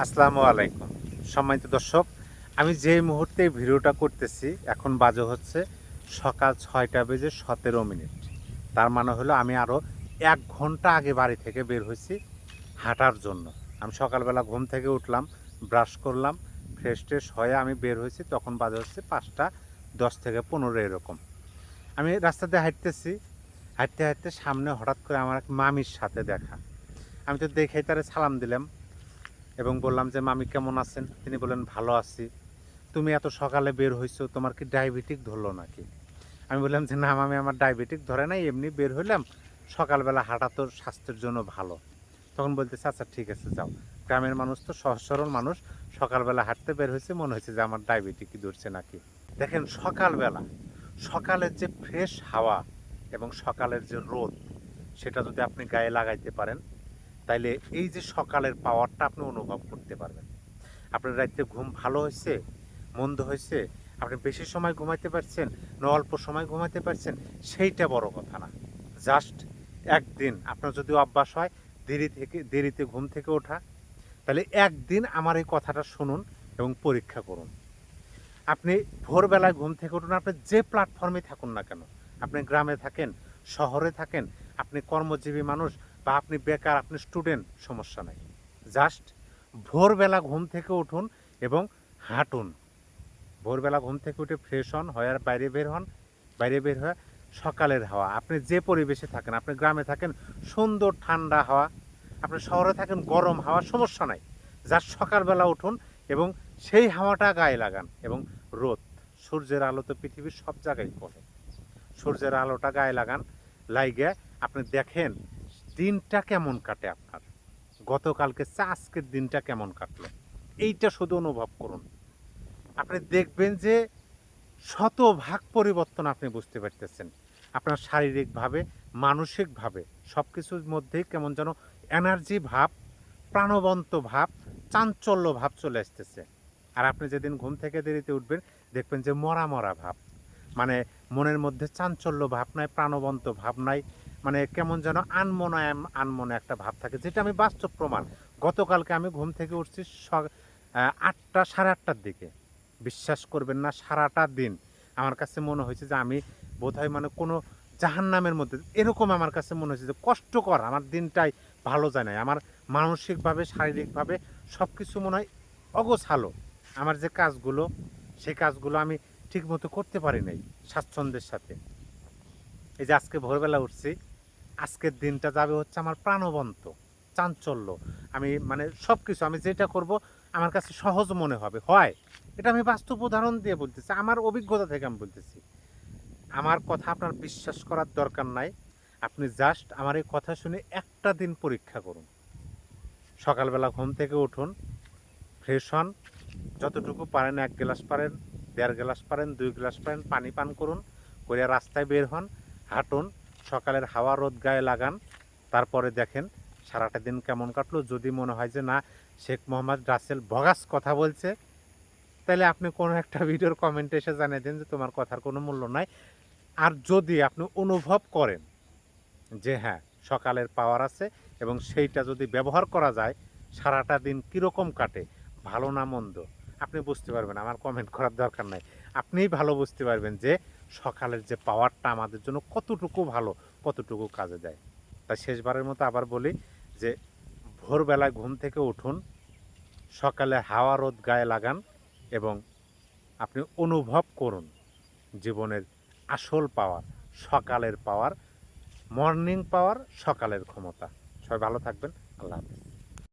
আসসালামু আলাইকুম সম্মানিত দর্শক, আমি যে মুহূর্তে ভিডিওটা করতেছি এখন বাজে হচ্ছে সকাল 6টা বেজে 17 মিনিট। তার মানে হলো আমি আরও 1 ঘন্টা আগে বাড়ি থেকে বের হয়েছি হাঁটার জন্য। আমি সকালবেলা ঘুম থেকে উঠলাম, ব্রাশ করলাম, ফ্রেশ ট্রেশ হয়ে আমি বের হয়েছি, তখন বাজে হচ্ছে 5টা 10 থেকে 15 এরকম। আমি রাস্তা দিয়ে হাঁটতেছি, হাঁটতে হাঁটতে সামনে হঠাৎ করে আমার এক মামির সাথে দেখা। আমি তো দেখেই তারে সালাম দিলাম এবং বললাম যে মামি কেমন আছেন। তিনি বললেন ভালো আছি। তুমি এত সকালে বের হইছো, তোমার কি ডায়াবেটিক ধরলো নাকি? আমি বললাম যে না মামি, আমার ডায়াবেটিক ধরে নাই, এমনি বের হইলাম, সকালবেলা হাঁটা তো স্বাস্থ্যের জন্য ভালো। তখন বলতেছে আচ্ছা ঠিক আছে যাও। গ্রামের মানুষ তো সহজ সরল মানুষ, সকালবেলা হাঁটতে বের হয়েছে, মনে হয়েছে যে আমার ডায়াবেটিকই ধরছে নাকি। দেখেন সকালবেলা, সকালের যে ফ্রেশ হাওয়া এবং সকালের যে রোদ, সেটা যদি আপনি গায়ে লাগাইতে পারেন, তাইলে এই যে সকালের পাওয়ারটা আপনি অনুভব করতে পারবেন। আপনার রাত্রে ঘুম ভালো হয়েছে, মন্দ হয়েছে, আপনি বেশি সময় ঘুমাইতে পারছেন না অল্প সময় ঘুমাইতে পারছেন, সেইটা বড় কথা না। জাস্ট একদিন আপনার যদি অভ্যাস হয় দেরিতে ঘুম থেকে ওঠা, তাহলে একদিন আমার এই কথাটা শুনুন এবং পরীক্ষা করুন। আপনি ভোরবেলায় ঘুম থেকে উঠুন, আপনি যে প্ল্যাটফর্মে থাকুন না কেন, আপনি গ্রামে থাকেন, শহরে থাকেন, আপনি কর্মজীবী মানুষ বা আপনি বেকার, আপনি স্টুডেন্ট, সমস্যা নাই। জাস্ট ভোরবেলা ঘুম থেকে উঠুন এবং হাঁটুন। ভোরবেলা ঘুম থেকে উঠে ফ্রেশ হন, হয় আর বাইরে বের হন, বাইরে বের হয়ে সকালের হাওয়া, আপনি যে পরিবেশে থাকেন, আপনি গ্রামে থাকেন সুন্দর ঠান্ডা হাওয়া, আপনি শহরে থাকেন গরম হাওয়া, সমস্যা নাই। জাস্ট সকালবেলা উঠুন এবং সেই হাওয়াটা গায়ে লাগান। এবং রোদ, সূর্যের আলো তো পৃথিবীর সব জায়গায় পড়ে, সূর্যের আলোটা গায়ে লাগান, লাইগে আপনি দেখেন দিনটা কেমন কাটে আপনার, গতকালকে আজকের দিনটা কেমন কাটলো, এইটা শুধু অনুভব করুন। আপনি দেখবেন যে শতভাগ পরিবর্তন আপনি বুঝতে পারতেছেন। আপনার শারীরিকভাবে, মানসিকভাবে সব কিছুর মধ্যেই কেমন যেন এনার্জি ভাব, প্রাণবন্ত ভাব, চাঞ্চল্য ভাব চলে আসতেছে। আর আপনি যেদিন ঘুম থেকে দেরিতে উঠবেন, দেখবেন যে মরা মরা ভাব, মানে মনের মধ্যে চাঞ্চল্য ভাব নাই, প্রাণবন্ত ভাব নাই, মানে কেমন যেন আনমনা আনমনে একটা ভাব থাকে, যেটা আমি বাস্তব প্রমাণ। গতকালকে আমি ঘুম থেকে উঠছি 8টা, সাড়ে 8টার দিকে। বিশ্বাস করবেন না, সারাটা দিন আমার কাছে মনে হয়েছে যে আমি বোধহয় মানে কোনো জাহান্নামের মধ্যে, এরকম আমার কাছে মনে হয়েছে যে কষ্টকর আমার দিনটাই ভালো যায় নাই। আমার মানসিকভাবে, শারীরিকভাবে সব কিছু মনে হয় অগোছালো। আমার যে কাজগুলো, সেই কাজগুলো আমি ঠিকমতো করতে পারি নাই স্বাচ্ছন্দ্যের সাথে। এই যে আজকে ভোরবেলা উঠছি, আজকের দিনটা যাবে হচ্ছে আমার প্রাণবন্ত, চাঞ্চল্য। আমি মানে সব কিছু আমি যেটা করব আমার কাছে সহজ মনে হবে, হয়। এটা আমি বাস্তব উদাহরণ দিয়ে বলতেছি, আমার অভিজ্ঞতা থেকে আমি বলতেছি। আমার কথা আপনার বিশ্বাস করার দরকার নাই, আপনি জাস্ট আমার এই কথা শুনে একটা দিন পরীক্ষা করুন। সকালবেলা ঘুম থেকে উঠুন, ফ্রেশ হন, যতটুকু পারেন 1 গ্লাস পারেন, 1.5 গ্লাস পারেন, 2 গ্লাস পারেন, পানি পান করুন, করে রাস্তায় বের হন, হাঁটুন, সকালের হাওয়া রোদ গায়ে লাগান। তারপরে দেখেন সারাটা দিন কেমন কাটলো। যদি মনে হয় যে না, শেখ মোহাম্মদ রাসেল বগাস কথা বলছে, তাহলে আপনি কোনো একটা ভিডিওর কমেন্টে এসে জানিয়ে দেন যে তোমার কথার কোনো মূল্য নাই। আর যদি আপনি অনুভব করেন যে হ্যাঁ, সকালের পাওয়ার আছে এবং সেইটা যদি ব্যবহার করা যায়, সারাটা দিন কীরকম কাটে, ভালো না মন্দ, আপনি বুঝতে পারবেন। আমার কমেন্ট করার দরকার নাই, আপনিই ভালো বুঝতে পারবেন যে সকালের যে পাওয়ারটা আমাদের জন্য কতটুকু ভালো, কতটুকু কাজে দেয়। তাই শেষবারের মতো আবার বলি যে ভোরবেলায় ঘুম থেকে উঠুন, সকালে হাওয়া রোদ গায়ে লাগান এবং আপনি অনুভব করুন জীবনের আসল পাওয়ার, সকালের পাওয়ার, মর্নিং পাওয়ার, সকালের ক্ষমতা। সবাই ভালো থাকবেন। আল্লাহ হাফেজ।